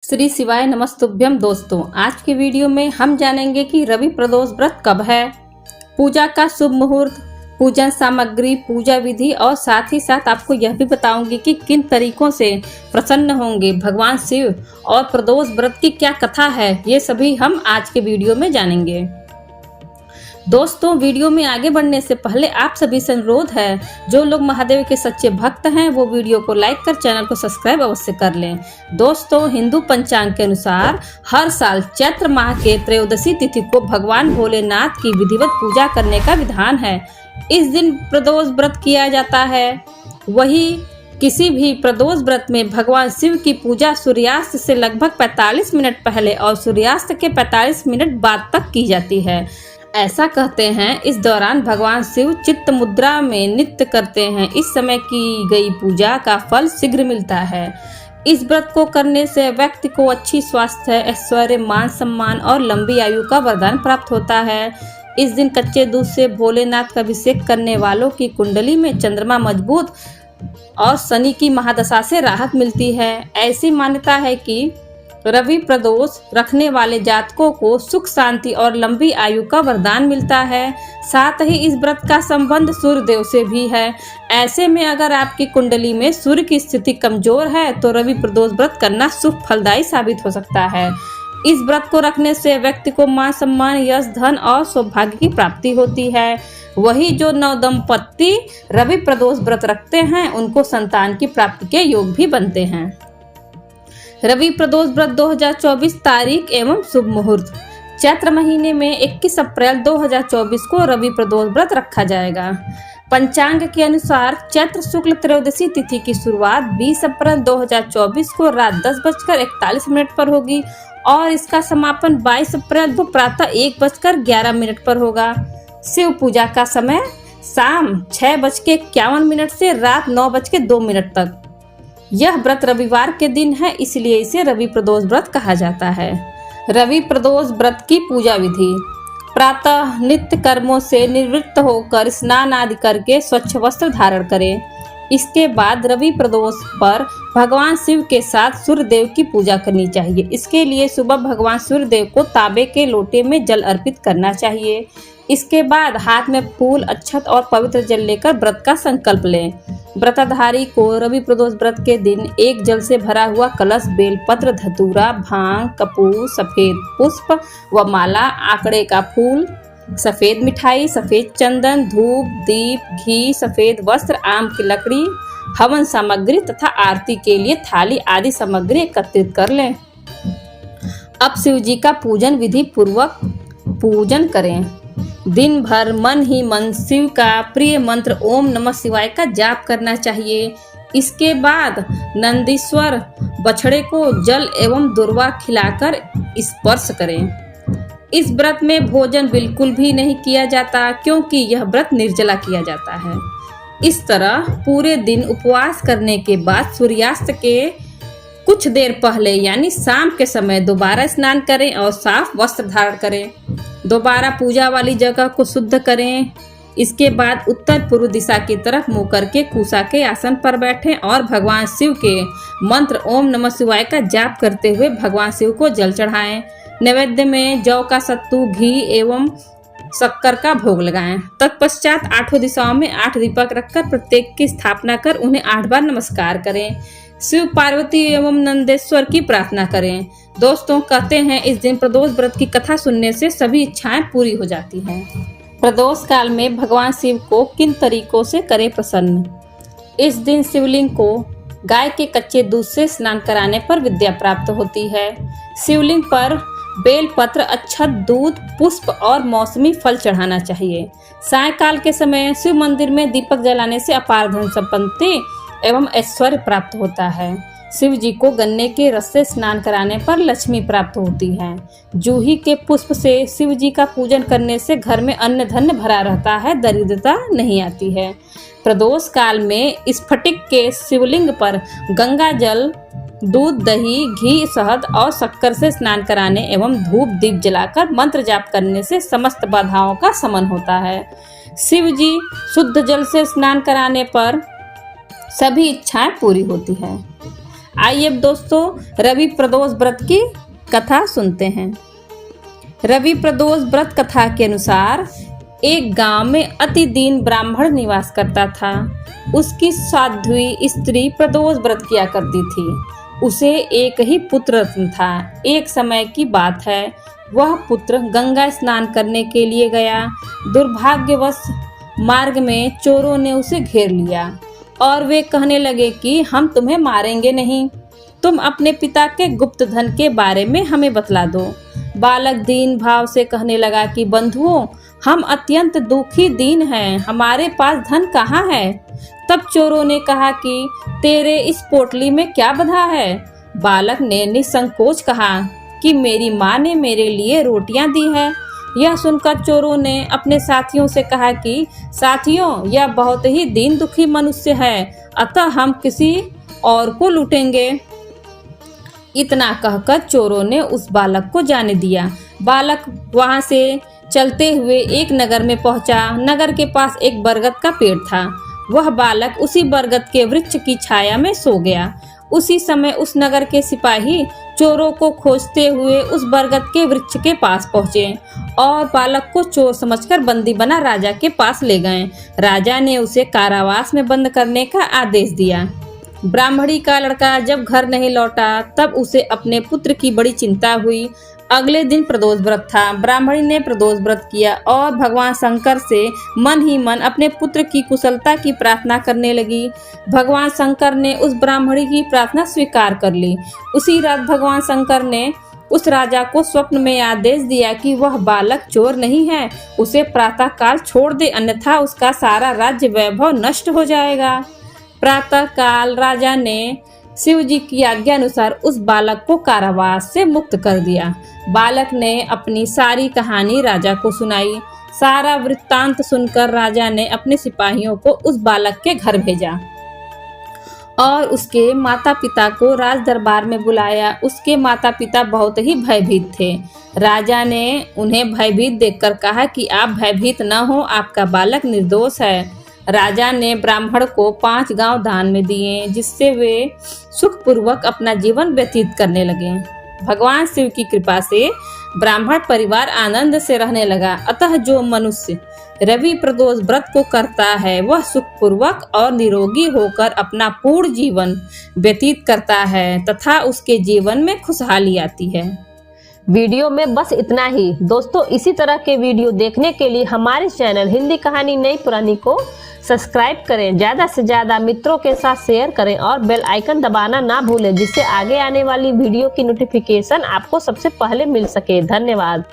श्री शिवाय नमस्तुभ्यम। दोस्तों, आज की वीडियो में हम जानेंगे कि रवि प्रदोष व्रत कब है, पूजा का शुभ मुहूर्त, पूजन सामग्री, पूजा विधि और साथ ही साथ आपको यह भी बताऊंगी कि किन तरीकों से प्रसन्न होंगे भगवान शिव और प्रदोष व्रत की क्या कथा है। ये सभी हम आज के वीडियो में जानेंगे। दोस्तों, वीडियो में आगे बढ़ने से पहले आप सभी से अनुरोध है, जो लोग महादेव के सच्चे भक्त हैं वो वीडियो को लाइक कर चैनल को सब्सक्राइब अवश्य कर लें। दोस्तों, हिंदू पंचांग के अनुसार हर साल चैत्र माह के त्रयोदशी तिथि को भगवान भोलेनाथ की विधिवत पूजा करने का विधान है। इस दिन प्रदोष व्रत किया जाता है। वही किसी भी प्रदोष व्रत में भगवान शिव की पूजा सूर्यास्त से लगभग 45 मिनट पहले और सूर्यास्त के 45 मिनट बाद तक की जाती है। ऐसा कहते हैं, इस दौरान भगवान शिव चित्त मुद्रा में नृत्य करते हैं। इस समय की गई पूजा का फल शीघ्र मिलता है। इस व्रत को करने से व्यक्ति को अच्छी स्वास्थ्य, ऐश्वर्य, मान सम्मान और लंबी आयु का वरदान प्राप्त होता है। इस दिन कच्चे दूध से भोलेनाथ का अभिषेक करने वालों की कुंडली में चंद्रमा मजबूत और शनि की महादशा से राहत मिलती है। ऐसी मान्यता है कि रवि प्रदोष रखने वाले जातकों को सुख, शांति और लंबी आयु का वरदान मिलता है। साथ ही इस व्रत का संबंध सूर्य देव से भी है। ऐसे में अगर आपकी कुंडली में सूर्य की स्थिति कमजोर है तो रवि प्रदोष व्रत करना शुभ फलदायी साबित हो सकता है। इस व्रत को रखने से व्यक्ति को मान सम्मान, यश, धन और सौभाग्य की प्राप्ति होती है। वही जो नवदंपति रवि प्रदोष व्रत रखते हैं उनको संतान की प्राप्ति के योग भी बनते हैं। रवि प्रदोष व्रत 2024 तारीख एवं शुभ मुहूर्त। चैत्र महीने में 21 अप्रैल 2024 को रवि प्रदोष व्रत रखा जाएगा। पंचांग के अनुसार चैत्र शुक्ल त्रयोदशी तिथि की शुरुआत 20 अप्रैल 2024 को रात 10:41 पर होगी और इसका समापन 22 अप्रैल को प्रातः 1:11 पर होगा। शिव पूजा का समय शाम 6:51 से रात 9:02 तक। यह व्रत रविवार के दिन है, इसलिए इसे रवि प्रदोष व्रत कहा जाता है। रवि प्रदोष व्रत की पूजा विधि। प्रातः नित्य कर्मों से निवृत्त होकर स्नान आदि करके स्वच्छ वस्त्र धारण करें। इसके बाद रवि प्रदोष पर भगवान शिव के साथ सूर्य देव की पूजा करनी चाहिए। इसके लिए सुबह भगवान सूर्य देव को तांबे के लोटे में जल अर्पित करना चाहिए। इसके बाद हाथ में फूल, अक्षत और पवित्र जल लेकर व्रत का संकल्प लें। व्रतधारी को रवि प्रदोष व्रत के दिन एक जल से भरा हुआ कलश, बेलपत्र, धतूरा, भांग, कपूर, सफेद पुष्प व माला, आंकड़े का फूल, सफेद मिठाई, सफेद चंदन, धूप, दीप, घी, सफेद वस्त्र, आम की लकड़ी, हवन सामग्री तथा आरती के लिए थाली आदि सामग्री एकत्रित कर लें। अब शिव जी का पूजन विधि पूर्वक पूजन करें। दिन भर मन ही मन शिव का प्रिय मंत्र ओम नमः शिवाय का जाप करना चाहिए। इसके बाद नंदीश्वर बछड़े को जल एवं दुर्वा खिलाकर स्पर्श करें। इस व्रत में भोजन बिल्कुल भी नहीं किया जाता, क्योंकि यह व्रत निर्जला किया जाता है। इस तरह पूरे दिन उपवास करने के बाद सूर्यास्त के कुछ देर पहले यानी शाम के समय दोबारा स्नान करें और साफ वस्त्र धारण करें। दोबारा पूजा वाली जगह को शुद्ध करें। इसके बाद उत्तर पूर्व दिशा की तरफ मुंह करके कुशा के आसन पर बैठें और भगवान शिव के मंत्र ओम नमः शिवाय का जाप करते हुए भगवान शिव को जल चढ़ाएं। नैवेद्य में जौ का सत्तू, घी एवं शक्कर का भोग लगाएं। तत्पश्चात 8 दिशाओं में 8 दीपक रखकर प्रत्येक की स्थापना कर उन्हें 8 बार नमस्कार करें। शिव, पार्वती एवं नंदेश्वर की प्रार्थना करें। दोस्तों, कहते हैं इस दिन प्रदोष व्रत की कथा सुनने से सभी इच्छाएं पूरी हो जाती हैं। प्रदोष काल में भगवान शिव को किन तरीकों से करें प्रसन्न। इस दिन शिवलिंग को गाय के कच्चे दूध से स्नान कराने पर विद्या प्राप्त होती है। शिवलिंग पर बेलपत्र, अक्षत, दूध, पुष्प और मौसमी फल चढ़ाना चाहिए। सायंकाल के समय शिव मंदिर में दीपक जलाने से अपार धन संपत्ति एवं ऐश्वर्य प्राप्त होता है। शिव जी को गन्ने के रस से स्नान कराने पर लक्ष्मी प्राप्त होती है। जूही के पुष्प से शिव जी का पूजन करने से घर में अन्न धन भरा रहता है, दरिद्रता नहीं आती है। प्रदोष काल में स्फटिक के शिवलिंग पर गंगा जल, दूध, दही, घी, शहद और शक्कर से स्नान कराने एवं धूप दीप जलाकर मंत्र जाप करने से समस्त बाधाओं का शमन होता है। शिव जी शुद्ध जल से स्नान कराने पर सभी इच्छाएं पूरी होती है। आइए अब दोस्तों रवि प्रदोष व्रत की कथा सुनते हैं। रवि प्रदोष व्रत कथा के अनुसार एक गांव में अति दीन ब्राह्मण निवास करता था। उसकी साध्वी स्त्री प्रदोष व्रत किया करती थी। उसे एक ही पुत्र था। एक समय की बात है, वह पुत्र गंगा स्नान करने के लिए गया। दुर्भाग्यवश मार्ग में चोरों ने उसे घेर लिया और वे कहने लगे कि हम तुम्हें मारेंगे नहीं, तुम अपने पिता के गुप्त धन के बारे में हमें बतला दो। बालक दीन भाव से कहने लगा कि बंधुओं, हम अत्यंत दुखी दीन हैं, हमारे पास धन कहाँ है। तब चोरों ने कहा कि तेरे इस पोटली में क्या बंधा है। बालक ने निसंकोच कहा कि मेरी माँ ने मेरे लिए रोटियां दी है। यह सुनकर चोरों ने अपने साथियों से कहा कि साथियों, यह बहुत ही दीन दुखी मनुष्य है, अतः हम किसी और को लूटेंगे। इतना कहकर चोरों ने उस बालक को जाने दिया। बालक वहां से चलते हुए एक नगर में पहुंचा। नगर के पास एक बरगद का पेड़ था। वह बालक उसी बरगद के वृक्ष की छाया में सो गया। उसी समय उस नगर के सिपाही चोरों को खोजते हुए उस बरगद के वृक्ष के पास पहुंचे और बालक को चोर समझकर बंदी बना राजा के पास ले गए। राजा ने उसे कारावास में बंद करने का आदेश दिया। ब्राह्मणी का लड़का जब घर नहीं लौटा तब उसे अपने पुत्र की बड़ी चिंता हुई। अगले दिन प्रदोष व्रत था। ब्राह्मणी ने प्रदोष व्रत किया और भगवान शंकर से मन ही मन अपने पुत्र की कुशलता की प्रार्थना करने लगी। भगवान शंकर ने उस ब्राह्मणी की प्रार्थना स्वीकार कर ली। उसी रात भगवान शंकर ने उस राजा को स्वप्न में आदेश दिया कि वह बालक चोर नहीं है, उसे प्रातः काल छोड़ दे, अन्यथा उसका सारा राज्य वैभव नष्ट हो जाएगा। प्रातः काल राजा ने शिव जी की आज्ञा अनुसार उस बालक को कारावास से मुक्त कर दिया। बालक ने अपनी सारी कहानी राजा को सुनाई। सारा वृत्तांत सुनकर राजा ने अपने सिपाहियों को उस बालक के घर भेजा और उसके माता पिता को राज दरबार में बुलाया। उसके माता पिता बहुत ही भयभीत थे। राजा ने उन्हें भयभीत देखकर कहा कि आप भयभीत न हो, आपका बालक निर्दोष है। राजा ने ब्राह्मण को 5 गांव दान में दिए, जिससे वे सुखपूर्वक अपना जीवन व्यतीत करने लगे। भगवान शिव की कृपा से ब्राह्मण परिवार आनंद से रहने लगा। अतः जो मनुष्य रवि प्रदोष व्रत को करता है वह सुखपूर्वक और निरोगी होकर अपना पूर्ण जीवन व्यतीत करता है तथा उसके जीवन में खुशहाली आती है। वीडियो में बस इतना ही। दोस्तों, इसी तरह के वीडियो देखने के लिए हमारे चैनल हिंदी कहानी नई पुरानी को सब्सक्राइब करें, ज़्यादा से ज़्यादा मित्रों के साथ शेयर करें और बेल आइकन दबाना ना भूलें, जिससे आगे आने वाली वीडियो की नोटिफिकेशन आपको सबसे पहले मिल सके। धन्यवाद।